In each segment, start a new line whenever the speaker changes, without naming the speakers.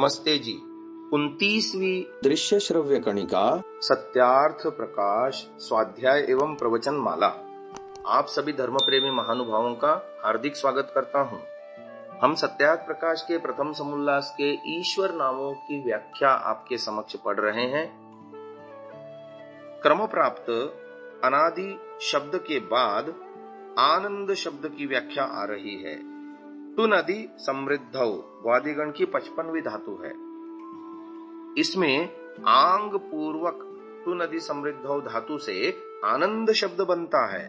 नमस्ते जी। 29वीं
दृश्य श्रव्य कणिका
सत्यार्थ प्रकाश स्वाध्याय एवं प्रवचन माला। आप सभी धर्म प्रेमी महानुभावों का हार्दिक स्वागत करता हूँ। हम सत्यार्थ प्रकाश के प्रथम समुल्लास के ईश्वर नामों की व्याख्या आपके समक्ष पढ़ रहे हैं। क्रम प्राप्त अनादि शब्द के बाद आनंद शब्द की व्याख्या आ रही है। तु नदी समृद्धौ वादिगण की 55वीं धातु है। इसमें आंग पूर्वक तु नदी समृद्धौ धातु से आनंद शब्द बनता है।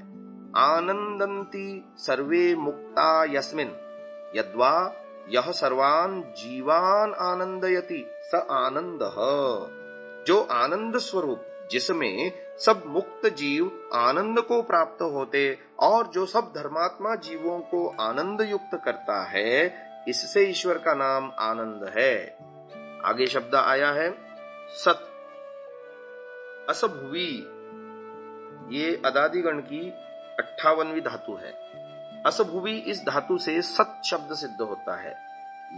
आनंदन्ति सर्वे मुक्ता यस्मिन् यद्वा यह सर्वान् जीवान आनंदयति स आनंदः। जो आनंद स्वरूप जिसमें सब मुक्त जीव आनंद को प्राप्त होते और जो सब धर्मात्मा जीवों को आनंद युक्त करता है, इससे ईश्वर का नाम आनंद है। आगे शब्द आया है सत। असभुवी ये अदादिगण की 58वीं धातु है। असभुवी इस धातु से सत शब्द सिद्ध होता है।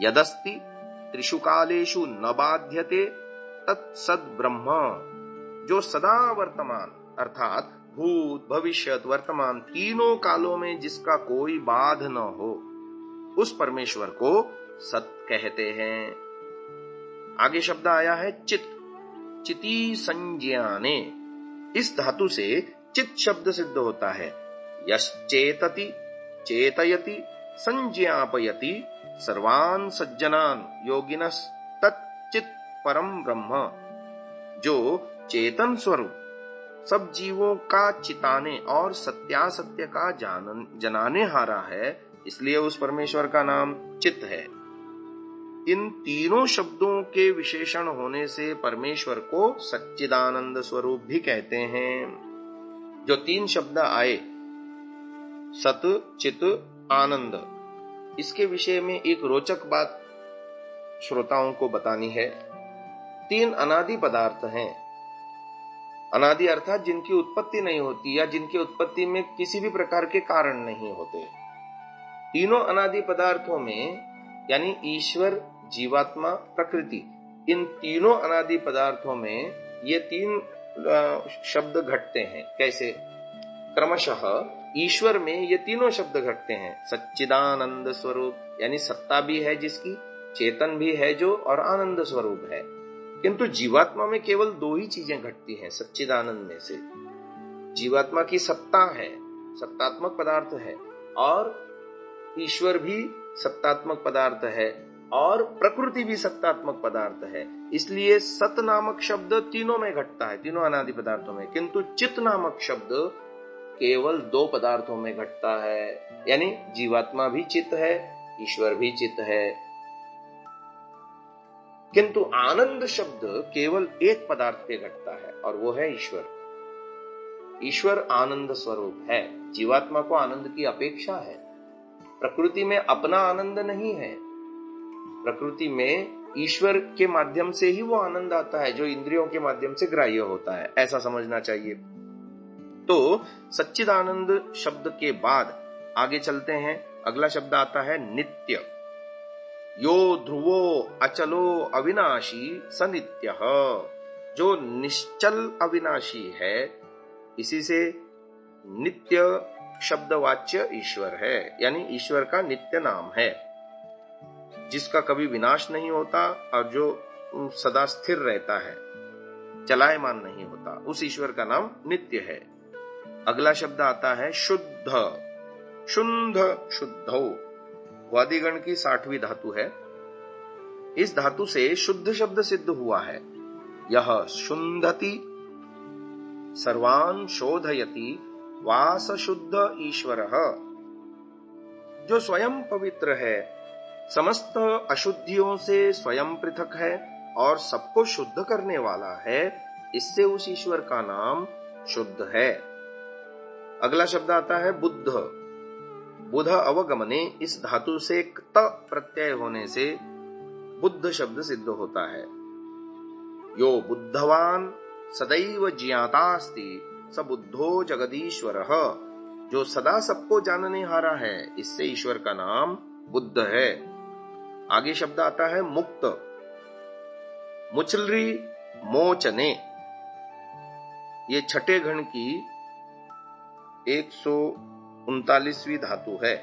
यदस्ति त्रिषु कालेषु न बाध्यते तत्सद ब्रह्म। जो सदा वर्तमान अर्थात भूत भविष्यत वर्तमान तीनों कालों में जिसका कोई बाध न हो, उस परमेश्वर को सत कहते हैं। आगे शब्द आया है चित। चिति संज्ञाने इस धातु से चित शब्द सिद्ध होता है। यश्चेतति चेतयति संज्ञापयति सर्वान् सज्जनान् योगिनस् तच्चित् परम ब्रह्म। जो चेतन स्वरूप सब जीवों का चिताने और सत्यासत्य का जनाने हारा है, इसलिए उस परमेश्वर का नाम चित है। इन तीनों शब्दों के विशेषण होने से परमेश्वर को सच्चिदानंद स्वरूप भी कहते हैं। जो तीन शब्द आए सत चित आनंद, इसके विषय में एक रोचक बात श्रोताओं को बतानी है। तीन अनादि पदार्थ हैं। अनादि अर्थात जिनकी उत्पत्ति नहीं होती या जिनकी उत्पत्ति में किसी भी प्रकार के कारण नहीं होते। तीनों अनादि पदार्थों में यानी ईश्वर जीवात्मा प्रकृति, इन तीनों अनादि पदार्थों में ये तीन शब्द घटते हैं। कैसे? क्रमशः ईश्वर में ये तीनों शब्द घटते हैं। सच्चिदानंद स्वरूप यानी सत्ता भी है जिसकी, चेतन भी है जो, और आनंद स्वरूप है। किंतु जीवात्मा में केवल दो ही चीजें घटती हैं सच्चिदानंद में से। जीवात्मा की सत्ता है, सत्तात्मक पदार्थ है, और ईश्वर भी सत्तात्मक पदार्थ है, और प्रकृति भी सत्तात्मक पदार्थ है। इसलिए सत नामक शब्द तीनों में घटता है, तीनों अनादि पदार्थों में। किंतु चित नामक शब्द केवल दो पदार्थों में घटता है, यानी जीवात्मा भी चित है, ईश्वर भी चित है। किंतु आनंद शब्द केवल एक पदार्थ पे घटता है, और वो है ईश्वर। ईश्वर आनंद स्वरूप है। जीवात्मा को आनंद की अपेक्षा है। प्रकृति में अपना आनंद नहीं है। प्रकृति में ईश्वर के माध्यम से ही वो आनंद आता है जो इंद्रियों के माध्यम से ग्राह्य होता है, ऐसा समझना चाहिए। तो सच्चिदानंद शब्द के बाद आगे चलते हैं। अगला शब्द आता है नित्य। यो ध्रुवो अचलो अविनाशी स नित्यः। जो निश्चल अविनाशी है, इसी से नित्य शब्दवाच्य ईश्वर है, यानी ईश्वर का नित्य नाम है, जिसका कभी विनाश नहीं होता और जो सदा स्थिर रहता है, चलायमान नहीं होता, उस ईश्वर का नाम नित्य है। अगला शब्द आता है शुद्ध। शुद्ध शुद्धौ वादिगण की 60वीं धातु है। इस धातु से शुद्ध शब्द सिद्ध हुआ है। यह शुद्धति सर्वान् शोधयति वास शुद्ध ईश्वरः। जो स्वयं पवित्र है, समस्त अशुद्धियों से स्वयं पृथक है और सबको शुद्ध करने वाला है, इससे उस ईश्वर का नाम शुद्ध है। अगला शब्द आता है बुद्ध। बुध अवगमने इस धातु से त प्रत्यय होने से बुद्ध शब्द सिद्ध होता है। यो बुद्धवान सदैव ज्ञातास्ति स बुद्धो जगदीश्वरः। जो सदा सबको जानने हारा है, इससे ईश्वर का नाम बुद्ध है। आगे शब्द आता है मुक्त। मुचलरी मोचने, ये छठे गण की 139वीं धातु है।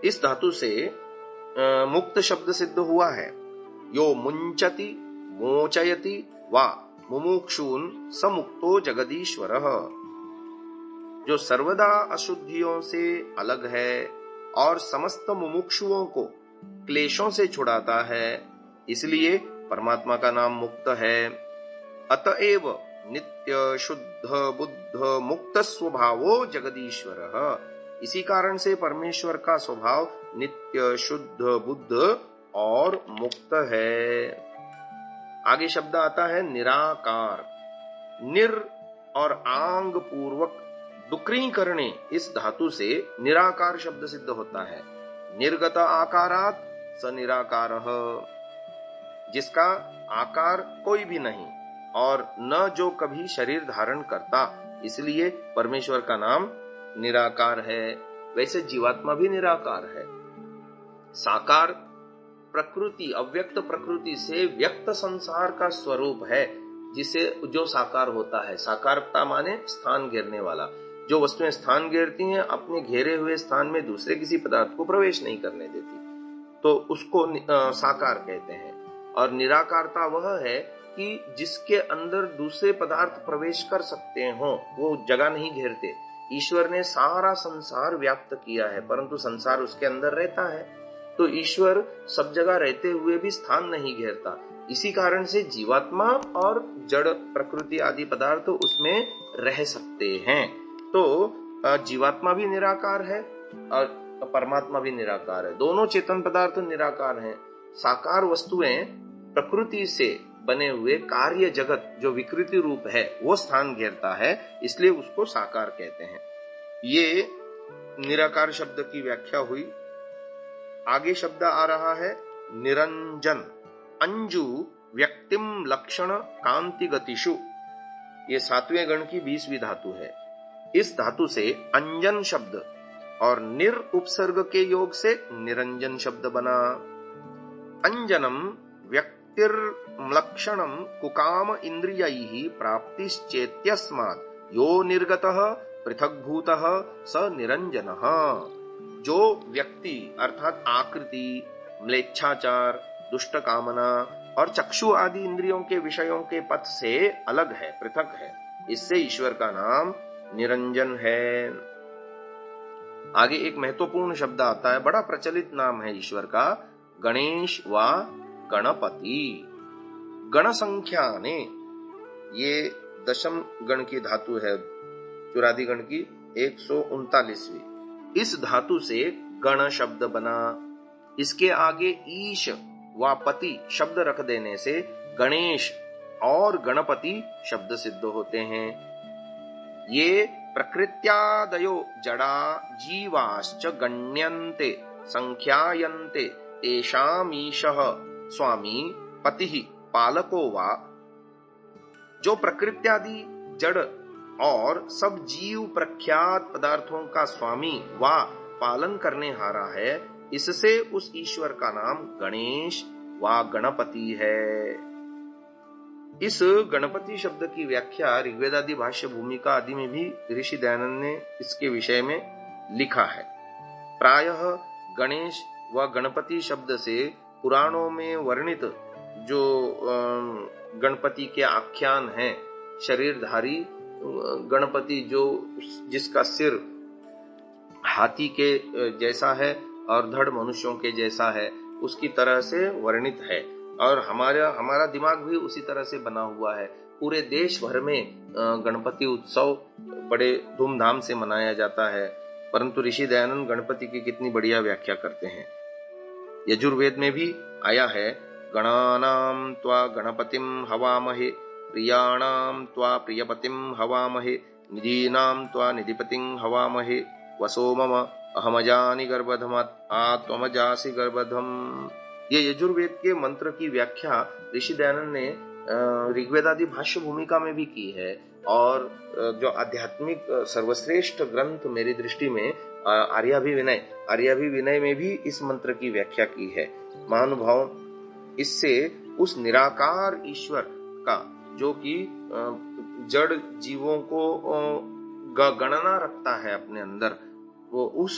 इस धातु से मुक्त शब्द सिद्ध हुआ है। यो मुंचति मोचयति वा मुमुक्षून स मुक्तो जगदीश्वरः, जो सर्वदा अशुद्धियों से अलग है और समस्त मुमुक्षुओं को क्लेशों से छुड़ाता है, इसलिए परमात्मा का नाम मुक्त है। अतएव नित्य शुद्ध बुद्ध मुक्त स्वभावो जगदीश्वरः, इसी कारण से परमेश्वर का स्वभाव नित्य शुद्ध बुद्ध और मुक्त है। आगे शब्द आता है निराकार। निर और आंग पूर्वक डुक्री करने, इस धातु से निराकार शब्द सिद्ध होता है। निर्गत आकारात स निराकारः, जिसका आकार कोई भी नहीं और न जो कभी शरीर धारण करता, इसलिए परमेश्वर का नाम निराकार है। वैसे जीवात्मा भी निराकार है। साकार प्रकृति, अव्यक्त प्रकृति से व्यक्त संसार का स्वरूप है, जिसे जो साकार होता है। साकारता माने स्थान घेरने वाला। जो वस्तुएं स्थान घेरती हैं, अपने घेरे हुए स्थान में दूसरे किसी पदार्थ को प्रवेश नहीं करने देती, तो उसको साकार कहते हैं। और निराकारता वह है कि जिसके अंदर दूसरे पदार्थ प्रवेश कर सकते हो, वो जगह नहीं घेरते। ईश्वर ने सारा संसार व्याप्त किया है, परंतु संसार उसके अंदर रहता है, तो ईश्वर सब जगह रहते हुए भी स्थान नहीं घेरता। इसी कारण से जीवात्मा और जड़ प्रकृति आदि पदार्थ उसमें रह सकते हैं। तो जीवात्मा भी निराकार है और परमात्मा भी निराकार है। दोनों चेतन पदार्थ निराकार हैं। साकार वस्तुएं प्रकृति से बने हुए कार्य जगत जो विकृति रूप है, वो स्थान घेरता है, इसलिए उसको साकार कहते हैं। ये निराकार शब्द की व्याख्या हुई। आगे शब्द आ रहा है निरंजन। अंजु व्यक्तिम लक्षण कांति गतिषु, ये 7वें गण की 20वीं धातु है। इस धातु से अंजन शब्द और निर उपसर्ग के योग से निरंजन शब्द बना। अंजनम व्यक्तिर लक्षणम कुकाम इंद्रियैहि प्राप्तिश्चेत्यस्मात् यो निर्गतः पृथग्भूतः स निरंजनः, जो व्यक्ति अर्थात आकृति, म्लेच्छाचार, दुष्ट कामना और चक्षु आदि इंद्रियों के विषयों के पथ से अलग है, पृथक है, इससे ईश्वर का नाम निरंजन है। आगे एक महत्वपूर्ण शब्द आता है, बड़ा प्रचलित नाम है ईश्वर का, गणेश व गणपति। गण संख्या ने, ये दशम गण की धातु है, चुरादी गण की 139वीं। इस धातु से गण शब्द बना। इसके आगे ईश व पति शब्द रख देने से गणेश और गणपति शब्द सिद्ध होते हैं। ये प्रकृत्यादयो जड़ा जीवाश्च गण्यन्ते संख्यायन्ते तेषामीशः स्वामी पतिः पालको वा, जो प्रकृत्यादि जड़ और सब जीव प्रख्यात पदार्थों का स्वामी व पालन करने हारा है, इससे उस ईश्वर का नाम गणेश व गणपति है। इस गणपति शब्द की व्याख्या ऋग्वेदादि भाष्य भूमिका आदि में भी ऋषि दयानंद ने इसके विषय में लिखा है। प्रायः गणेश व गणपति शब्द से पुराणों में वर्णित जो गणपति के आख्यान हैं, शरीरधारी गणपति जो जिसका सिर हाथी के जैसा है और धड़ मनुष्यों के जैसा है, उसकी तरह से वर्णित है। और हमारा दिमाग भी उसी तरह से बना हुआ है। पूरे देश भर में गणपति उत्सव बड़े धूमधाम से मनाया जाता है, परंतु ऋषि दयानंद गणपति की कितनी बढ़िया व्याख्या करते हैं। यजुर्वेद में भी आया है, गणानां त्वा गणपतिं हवामहे, प्रियाणां त्वा प्रियपतिं हवामहे, निधीनां त्वा निधिपतिं हवामहे, वसो मम अहमजानि गर्भधमत् आत्मजासि गर्भधम। ये यजुर्वेद के मंत्र की व्याख्या ऋषि दयानंद ने ऋग्वेदादि भाष्य भूमिका में भी की है। और जो आध्यात्मिक सर्वश्रेष्ठ ग्रंथ मेरी दृष्टि में आर्याभिविनय में भी इस मंत्र की व्याख्या की है। महानुभाव, इससे उस निराकार ईश्वर का, जो कि जड़ जीवों को गणना रखता है अपने अंदर, वो उस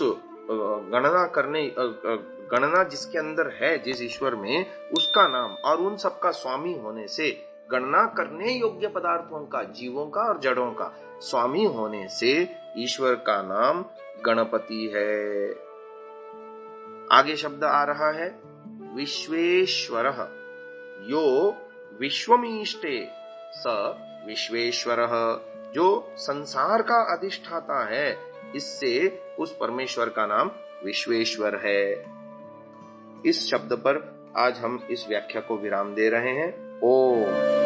गणना जिसके अंदर है, जिस ईश्वर में, उसका नाम, और उन सबका स्वामी होने से, गणना करने योग्य पदार्थों का, जीवों का और जड़ों का स्वामी होने से ईश्वर का नाम गणपति है। आगे शब्द आ रहा है विश्वेश्वरः, यो विश्वमीष्टे स विश्वेश्वरः, जो संसार का अधिष्ठाता है, इससे उस परमेश्वर का नाम विश्वेश्वर है। इस शब्द पर आज हम इस व्याख्या को विराम दे रहे हैं। ओम।